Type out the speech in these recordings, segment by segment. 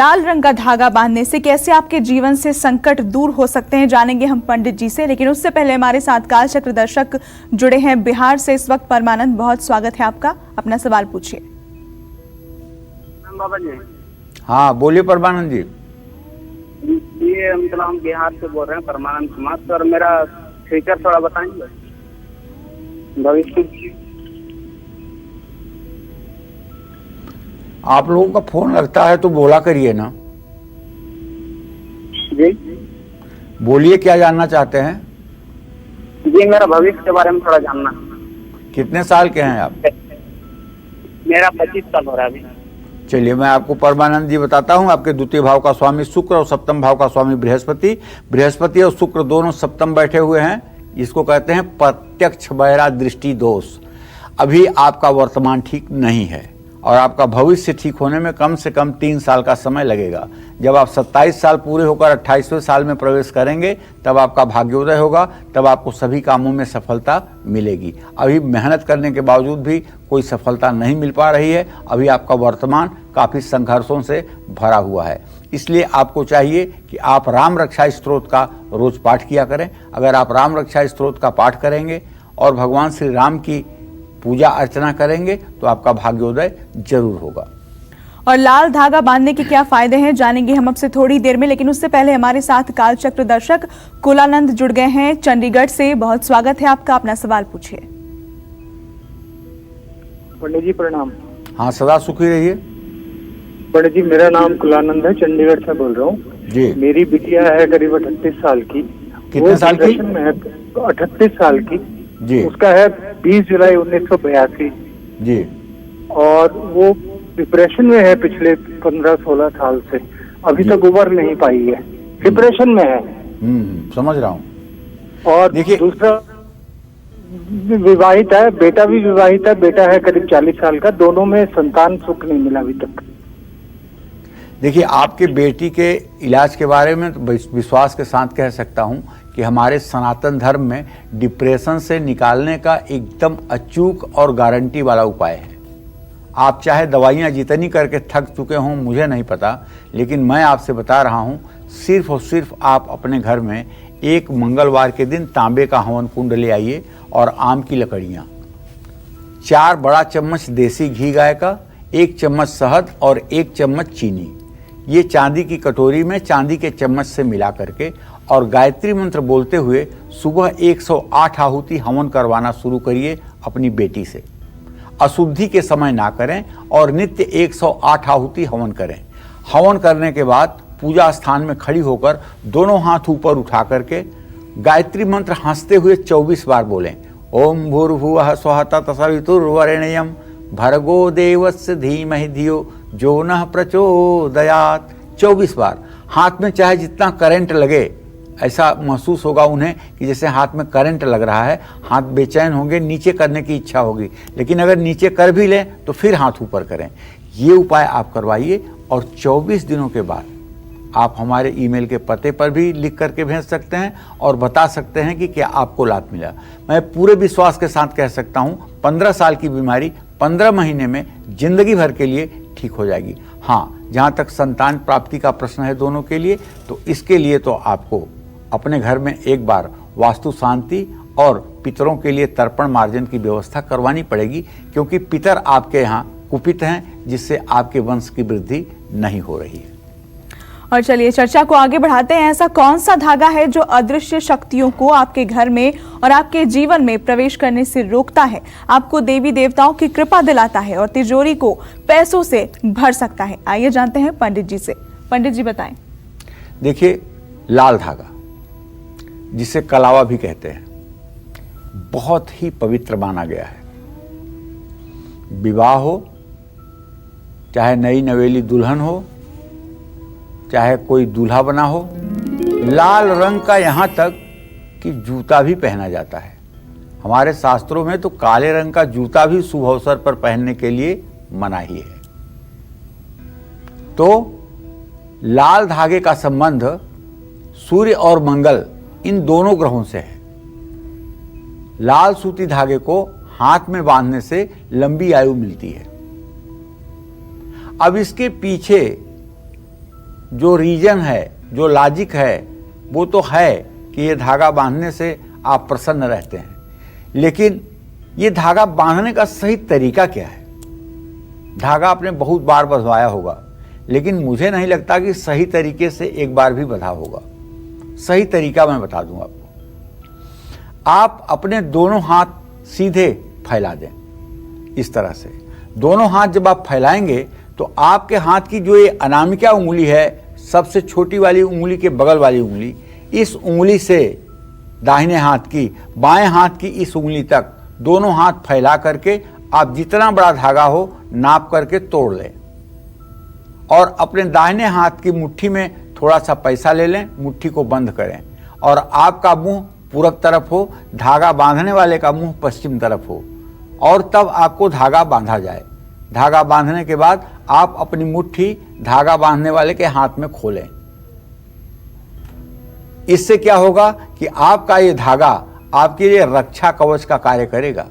लाल रंग का धागा बांधने से कैसे आपके जीवन से संकट दूर हो सकते हैं, जानेंगे हम पंडित जी से। लेकिन उससे पहले हमारे साथ काल चक्र दर्शक जुड़े हैं बिहार से इस वक्त। परमानंद, बहुत स्वागत है आपका, अपना सवाल पूछिए। बाबा जी। हाँ बोलिए परमानंद जी। ये मतलब हम बिहार से बोल रहे हैं, परमानंद कुमार सर। मेरा फ्यूचर थोड़ा बताएंगे, भविष्य। आप लोगों का फोन लगता है तो बोला करिए ना जी। बोलिए, क्या जानना चाहते हैं? जी, मेरा भविष्य के बारे में थोड़ा जानना है। कितने साल के हैं आप? मेरा 25 साल हो रहा है अभी। चलिए मैं आपको परमानंद जी बताता हूं। आपके द्वितीय भाव का स्वामी शुक्र और सप्तम भाव का स्वामी बृहस्पति और शुक्र दोनों सप्तम बैठे हुए हैं। इसको कहते हैं प्रत्यक्ष बहिरा दृष्टि दोष। अभी आपका वर्तमान ठीक नहीं है और आपका भविष्य ठीक होने में कम से कम 3 साल का समय लगेगा। जब आप 27 साल पूरे होकर 28वें साल में प्रवेश करेंगे तब आपका भाग्योदय होगा, तब आपको सभी कामों में सफलता मिलेगी। अभी मेहनत करने के बावजूद भी कोई सफलता नहीं मिल पा रही है। अभी आपका वर्तमान काफ़ी संघर्षों से भरा हुआ है। इसलिए आपको चाहिए कि आप राम रक्षा स्तोत्र का रोज पाठ किया करें। अगर आप राम रक्षा स्तोत्र का पाठ करेंगे और भगवान श्री राम की पूजा अर्चना करेंगे तो आपका भाग्योदय जरूर होगा। और लाल धागा बांधने के क्या फायदे हैं, जानेंगे हम आपसे थोड़ी देर में। लेकिन उससे पहले हमारे साथ काल चक्र दर्शक कुलानंद जुड़ गए हैं चंडीगढ़ से। बहुत स्वागत है आपका, अपना सवाल पूछिए। पंडित जी प्रणाम। हाँ सदा सुखी रहिए। पंडित जी मेरा नाम कुलानंद है, चंडीगढ़ से बोल रहा हूँ जी। मेरी बिटिया है करीब 38 साल की। कितने साल की? 38 साल की जी। उसका है 20 जुलाई 1982 जी। और वो डिप्रेशन में है पिछले 15-16 साल से। अभी तक उबर नहीं पाई है, डिप्रेशन में है। समझ रहा हूँ। और देखिए, दूसरा विवाहित है, बेटा भी विवाहित है। बेटा है करीब 40 साल का। दोनों में संतान सुख नहीं मिला अभी तक। देखिए, आपके बेटी के इलाज के बारे में तो विश्वास के साथ कह सकता हूं कि हमारे सनातन धर्म में डिप्रेशन से निकालने का एकदम अचूक और गारंटी वाला उपाय है। आप चाहे दवाइयां जितनी करके थक चुके हों मुझे नहीं पता, लेकिन मैं आपसे बता रहा हूं, सिर्फ और सिर्फ आप अपने घर में एक मंगलवार के दिन तांबे का हवन कुंड ले आइए और आम की लकड़ियाँ, 4 बड़ा चम्मच देसी घी गाय का, 1 चम्मच शहद और 1 चम्मच चीनी, ये चांदी की कटोरी में चांदी के चम्मच से मिला करके और गायत्री मंत्र बोलते हुए सुबह 108 आहुति हवन करवाना शुरू करिए अपनी बेटी से। अशुद्धि के समय ना करें और नित्य 108 आहुति हवन करें। हवन करने के बाद पूजा स्थान में खड़ी होकर दोनों हाथ ऊपर उठा करके गायत्री मंत्र हंसते हुए 24 बार बोलें। ओम भूर्भुवः स्वः तत्सवितुर्वरेण्यं भर्गो देवस्य धीमहि धियो जो नः प्रचोदयात्। 24 बार। हाथ में चाहे जितना करंट लगे, ऐसा महसूस होगा उन्हें कि जैसे हाथ में करंट लग रहा है। हाथ बेचैन होंगे, नीचे करने की इच्छा होगी, लेकिन अगर नीचे कर भी लें तो फिर हाथ ऊपर करें। ये उपाय आप करवाइए और 24 दिनों के बाद आप हमारे ईमेल के पते पर भी लिख करके भेज सकते हैं और बता सकते हैं कि क्या आपको लाभ मिला। मैं पूरे विश्वास के साथ कह सकता हूँ 15 साल की बीमारी 15 महीने में जिंदगी भर के लिए ठीक हो जाएगी। हाँ, जहाँ तक संतान प्राप्ति का प्रश्न है दोनों के लिए, तो इसके लिए तो आपको अपने घर में एक बार वास्तु शांति और पितरों के लिए तर्पण मार्जन की व्यवस्था करवानी पड़ेगी, क्योंकि पितर आपके यहाँ कुपित हैं, जिससे आपके वंश की वृद्धि नहीं हो रही है। और चलिए चर्चा को आगे बढ़ाते हैं। ऐसा कौन सा धागा है जो अदृश्य शक्तियों को आपके घर में और आपके जीवन में प्रवेश करने से रोकता है, आपको देवी देवताओं की कृपा दिलाता है और तिजोरी को पैसों से भर सकता है? आइए जानते हैं पंडित जी से। पंडित जी बताएं। देखिए, लाल धागा जिसे कलावा भी कहते हैं, बहुत ही पवित्र माना गया है। विवाह हो, चाहे नई नवेली दुल्हन हो, चाहे कोई दूल्हा बना हो, लाल रंग का यहां तक कि जूता भी पहना जाता है। हमारे शास्त्रों में तो काले रंग का जूता भी शुभ अवसर पर पहनने के लिए मनाही है। तो लाल धागे का संबंध सूर्य और मंगल, इन दोनों ग्रहों से है। लाल सूती धागे को हाथ में बांधने से लंबी आयु मिलती है। अब इसके पीछे जो रीजन है, जो लॉजिक है, वो तो है कि ये धागा बांधने से आप प्रसन्न रहते हैं, लेकिन ये धागा बांधने का सही तरीका क्या है? धागा आपने बहुत बार बंधवाया होगा, लेकिन मुझे नहीं लगता कि सही तरीके से एक बार भी बंधा होगा। सही तरीका मैं बता दूं आपको। आप अपने दोनों हाथ सीधे फैला दें, इस तरह से। दोनों हाथ जब आप फैलाएंगे तो आपके हाथ की जो ये अनामिका उंगली है, सबसे छोटी वाली उंगली के बगल वाली उंगली, इस उंगली से दाहिने हाथ की, बाएं हाथ की इस उंगली तक दोनों हाथ फैला करके आप जितना बड़ा धागा हो नाप करके तोड़ लें और अपने दाहिने हाथ की मुट्ठी में थोड़ा सा पैसा ले लें, मुट्ठी को बंद करें और आपका मुंह पूरब तरफ हो, धागा बांधने वाले का मुंह पश्चिम तरफ हो और तब आपको धागा बांधा जाए। धागा बांधने के बाद आप अपनी मुट्ठी धागा बांधने वाले के हाथ में खोलें। इससे क्या होगा कि आपका ये धागा आपके लिए रक्षा कवच का कार्य करेगा।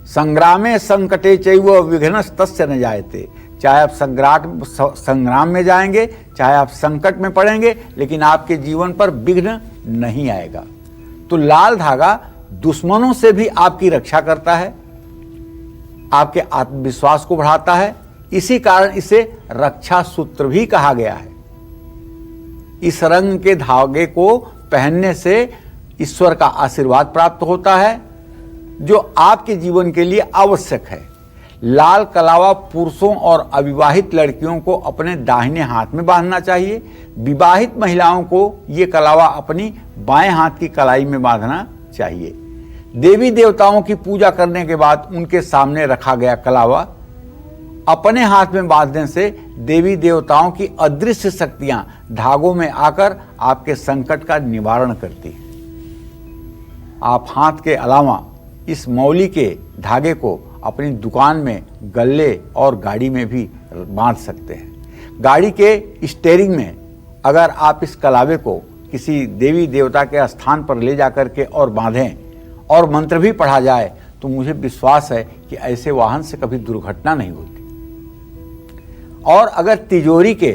संग्रामे संकटे चैव विघ्नस्तस्य न जायते। चाहे आप संग्राम में जाएंगे, चाहे आप संकट में पड़ेंगे, लेकिन आपके जीवन पर विघ्न नहीं आएगा। तो लाल धागा दुश्मनों से भी आपकी रक्षा करता है, आपके आत्मविश्वास को बढ़ाता है। इसी कारण इसे रक्षा सूत्र भी कहा गया है। इस रंग के धागे को पहनने से ईश्वर का आशीर्वाद प्राप्त होता है, जो आपके जीवन के लिए आवश्यक है। लाल कलावा पुरुषों और अविवाहित लड़कियों को अपने दाहिने हाथ में बांधना चाहिए। विवाहित महिलाओं को ये कलावा अपनी बाएं हाथ की कलाई में बांधना चाहिए। देवी देवताओं की पूजा करने के बाद उनके सामने रखा गया कलावा अपने हाथ में बांधने से देवी देवताओं की अदृश्य शक्तियां धागों में आकर आपके संकट का निवारण करती है। आप हाथ के अलावा इस मौली के धागे को अपनी दुकान में, गल्ले और गाड़ी में भी बांध सकते हैं। गाड़ी के स्टीयरिंग में अगर आप इस कलावे को किसी देवी देवता के स्थान पर ले जाकर के और बांधें और मंत्र भी पढ़ा जाए तो मुझे विश्वास है कि ऐसे वाहन से कभी दुर्घटना नहीं होती। और अगर तिजोरी के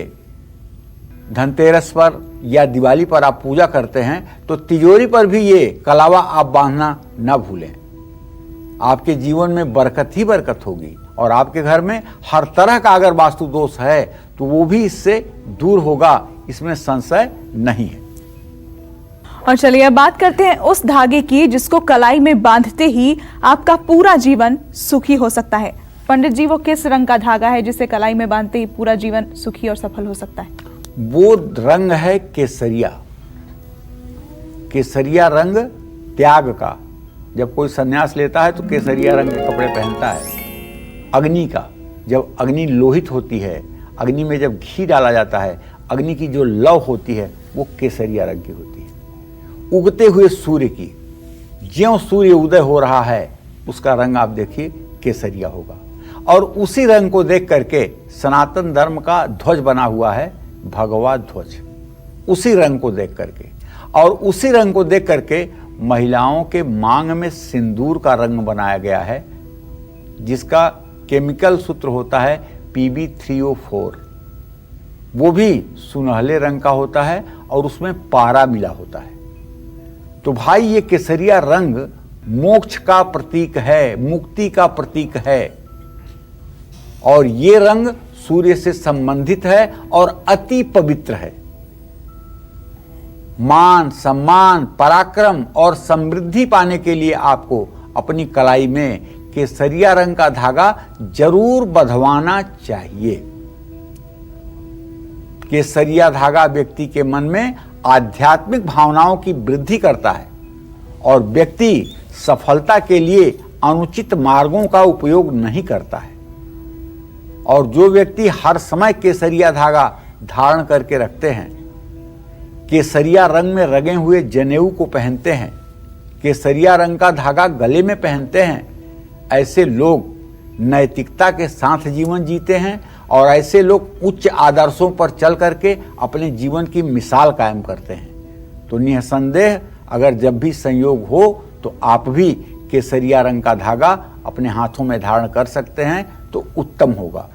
धनतेरस पर या दिवाली पर आप पूजा करते हैं तो तिजोरी पर भी ये कलावा आप बांधना न भूलें। आपके जीवन में बरकत ही बरकत होगी और आपके घर में हर तरह का अगर वास्तु दोष है तो वो भी इससे दूर होगा, इसमें संशय नहीं है। और चलिए अब बात करते हैं उस धागे की जिसको कलाई में बांधते ही आपका पूरा जीवन सुखी हो सकता है। पंडित जी, वो किस रंग का धागा है जिसे कलाई में बांधते ही पूरा जीवन सुखी और सफल हो सकता है? वो रंग है केसरिया। केसरिया रंग त्याग का। जब कोई सन्यास लेता है तो केसरिया रंग के कपड़े पहनता है। अग्नि का, जब अग्नि लोहित होती है, अग्नि में जब घी डाला जाता है, अग्नि की जो लौ होती है वो केसरिया रंग की होती है। उगते हुए सूर्य की, ज्यों सूर्य उदय हो रहा है उसका रंग आप देखिए केसरिया होगा। और उसी रंग को देख करके सनातन धर्म का ध्वज बना हुआ है, भगवा ध्वज। उसी रंग को देख करके, और उसी रंग को देख करके महिलाओं के मांग में सिंदूर का रंग बनाया गया है, जिसका केमिकल सूत्र होता है PB3O4। वो भी सुनहले रंग का होता है और उसमें पारा मिला होता है। तो भाई ये केसरिया रंग मोक्ष का प्रतीक है, मुक्ति का प्रतीक है। और ये रंग सूर्य से संबंधित है और अति पवित्र है। मान, सम्मान, पराक्रम और समृद्धि पाने के लिए आपको अपनी कलाई में केसरिया रंग का धागा जरूर बंधवाना चाहिए। केसरिया धागा व्यक्ति के मन में आध्यात्मिक भावनाओं की वृद्धि करता है और व्यक्ति सफलता के लिए अनुचित मार्गों का उपयोग नहीं करता है। और जो व्यक्ति हर समय केसरिया धागा धारण करके रखते हैं, केसरिया रंग में रंगे हुए जनेऊ को पहनते हैं, केसरिया रंग का धागा गले में पहनते हैं, ऐसे लोग नैतिकता के साथ जीवन जीते हैं और ऐसे लोग उच्च आदर्शों पर चल करके अपने जीवन की मिसाल कायम करते हैं। तो निसंदेह अगर जब भी संयोग हो तो आप भी केसरिया रंग का धागा अपने हाथों में धारण कर सकते हैं तो उत्तम होगा।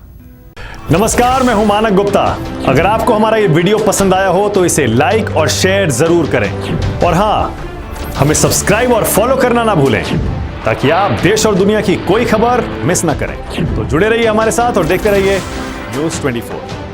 नमस्कार, मैं हूं मानक गुप्ता। अगर आपको हमारा ये वीडियो पसंद आया हो तो इसे लाइक और शेयर जरूर करें, और हाँ, हमें सब्सक्राइब और फॉलो करना ना भूलें ताकि आप देश और दुनिया की कोई खबर मिस ना करें। तो जुड़े रहिए हमारे साथ और देखते रहिए News 24।